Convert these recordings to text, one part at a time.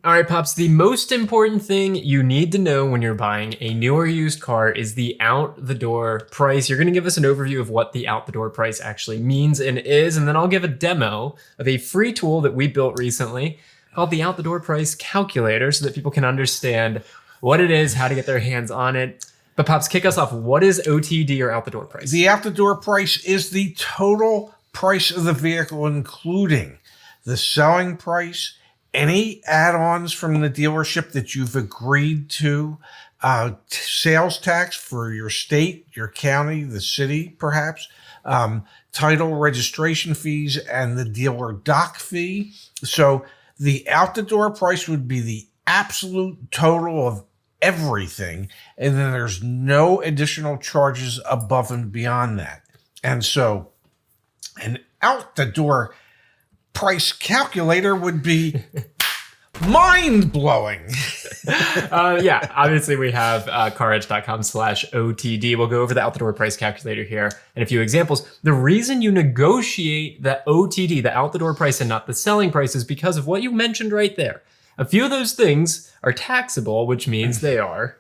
All right, Pops, the most important thing you need to know when you're buying a new or used car is the out-the-door price. You're going to give us an overview of what the out-the-door price actually means and is, and then I'll give a demo of a free tool that we built recently called the out-the-door price calculator so that people can understand what it is, how to get their hands on it. But Pops, kick us off. What is OTD or out-the-door price? The out-the-door price is the total price of the vehicle, including the selling price, any add-ons from the dealership that you've agreed to, sales tax for your state, your county, the city, perhaps, title registration fees, and the dealer dock fee. So the out-the-door price would be the absolute total of everything, and then there's no additional charges above and beyond that. And so an out-the-door price calculator would be mind-blowing. Yeah, obviously we have CarEdge.com/OTD. We'll go over the out-the-door price calculator here and a few examples. The reason you negotiate the OTD, the out-the-door price, and not the selling price is because of what you mentioned right there. A few of those things are taxable, which means they are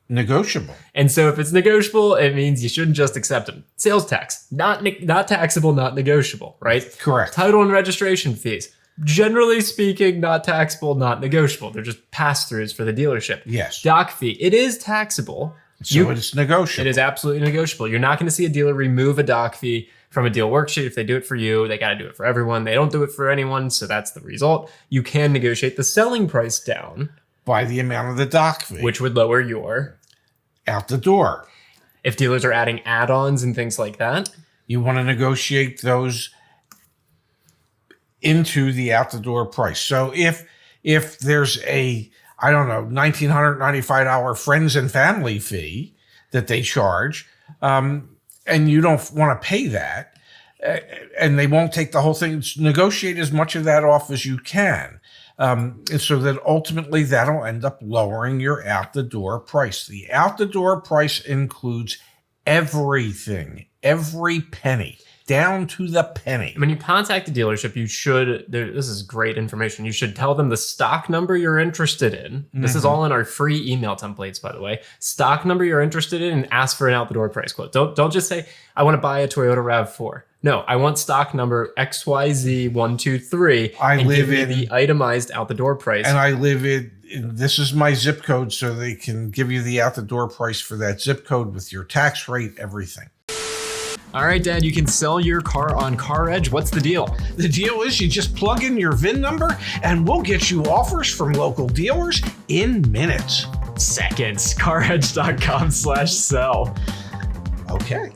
negotiable. And so if it's negotiable, it means you shouldn't just accept them. Sales tax, not taxable, not negotiable, right? Correct. Title and registration fees, generally speaking, not taxable, not negotiable. They're just pass-throughs for the dealership. Yes. Dock fee, it is taxable. So it's negotiable. It is absolutely negotiable. You're not going to see a dealer remove a dock fee from a deal worksheet. If they do it for you, they got to do it for everyone. They don't do it for anyone, so that's the result. You can negotiate the selling price down by the amount of the dock fee, which would lower your out the door. If dealers are adding add-ons and things like that, you want to negotiate those into the out the door price. So if there's a, I don't know, $1,995 friends and family fee that they charge, and you don't want to pay that, and they won't take the whole thing, negotiate as much of that off as you can. And so that ultimately that'll end up lowering your out the door price. The out the door price includes everything, every penny, down to the penny. When you contact a dealership, you should, this is great information, you should tell them the stock number you're interested in. This is all in our free email templates, by the way. Stock number you're interested in and ask for an out the door price quote. Don't just say, I want to buy a Toyota RAV4. No, I want stock number XYZ123 and give me the itemized out the door price. And I live in, this is my zip code, so they can give you the out the door price for that zip code with your tax rate, everything. All right, Dad, you can sell your car on CarEdge. What's the deal? The deal is you just plug in your VIN number and we'll get you offers from local dealers in minutes. Seconds. CarEdge.com/sell. Okay.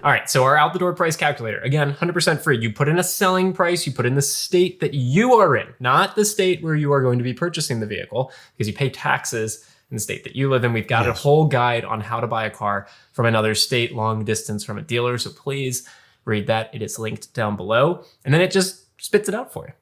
All right, so our out the door price calculator, again, 100% free. You put in a selling price, you put in the state that you are in, not the state where you are going to be purchasing the vehicle, because you pay taxes in the state that you live in. We've got a whole guide on how to buy a car from another state, long distance from a dealer. So please read that. It is linked down below. And then it just spits it out for you.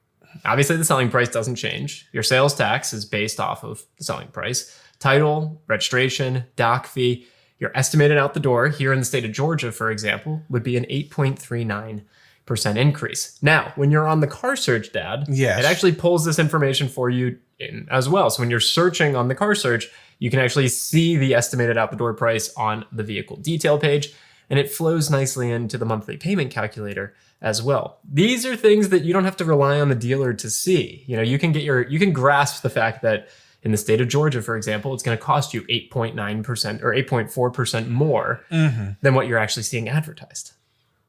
Obviously, the selling price doesn't change. Your sales tax is based off of the selling price. Title, registration, dock fee. Your estimated out the door here in the state of Georgia, for example, would be an 8.39% increase. Now, when you're on the car search, Dad, it actually pulls this information for you in as well. So when you're searching on the car search, you can actually see the estimated out the door price on the vehicle detail page, and it flows nicely into the monthly payment calculator as well. These are things that you don't have to rely on the dealer to see. You know, you can grasp the fact that in the state of Georgia, for example, it's going to cost you 8.9% or 8.4% more than what you're actually seeing advertised.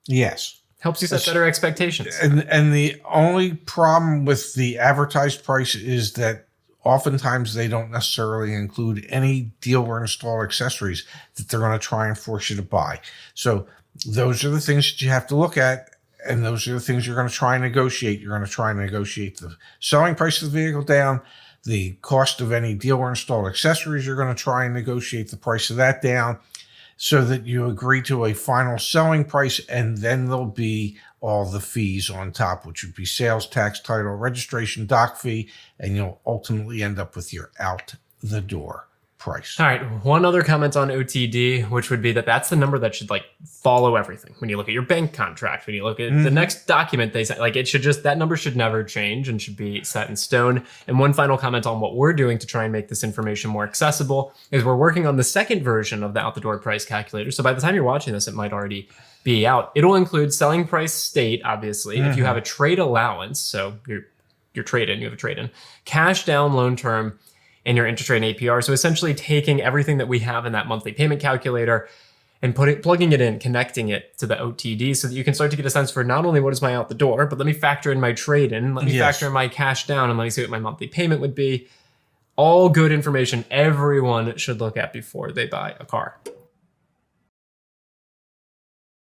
Yes. Helps you set better expectations. And the only problem with the advertised price is that oftentimes they don't necessarily include any dealer installed accessories that they're going to try and force you to buy. So those are the things that you have to look at, and those are the things you're going to try and negotiate. You're going to try and negotiate the selling price of the vehicle down, the cost of any dealer installed accessories. You're going to try and negotiate the price of that down so that you agree to a final selling price, and then there'll be all the fees on top, which would be sales tax, title, registration, dock fee, and you'll ultimately end up with your out the door price. All right, one other comment on OTD, which would be that that's the number that should like follow everything. When you look at your bank contract, when you look at the next document they sent, like it should just, that number should never change and should be set in stone. And one final comment on what we're doing to try and make this information more accessible is we're working on the second version of the out the door price calculator. So by the time you're watching this, it might already be out. It'll include selling price state, obviously. If you have a trade allowance, so your trade-in, you have a trade-in, cash down loan term, and your interest rate and APR. So essentially taking everything that we have in that monthly payment calculator and plugging it in, connecting it to the OTD so that you can start to get a sense for not only what is my out the door, but let me factor in my trade-in, let me factor in my cash down, and let me see what my monthly payment would be. All good information everyone should look at before they buy a car.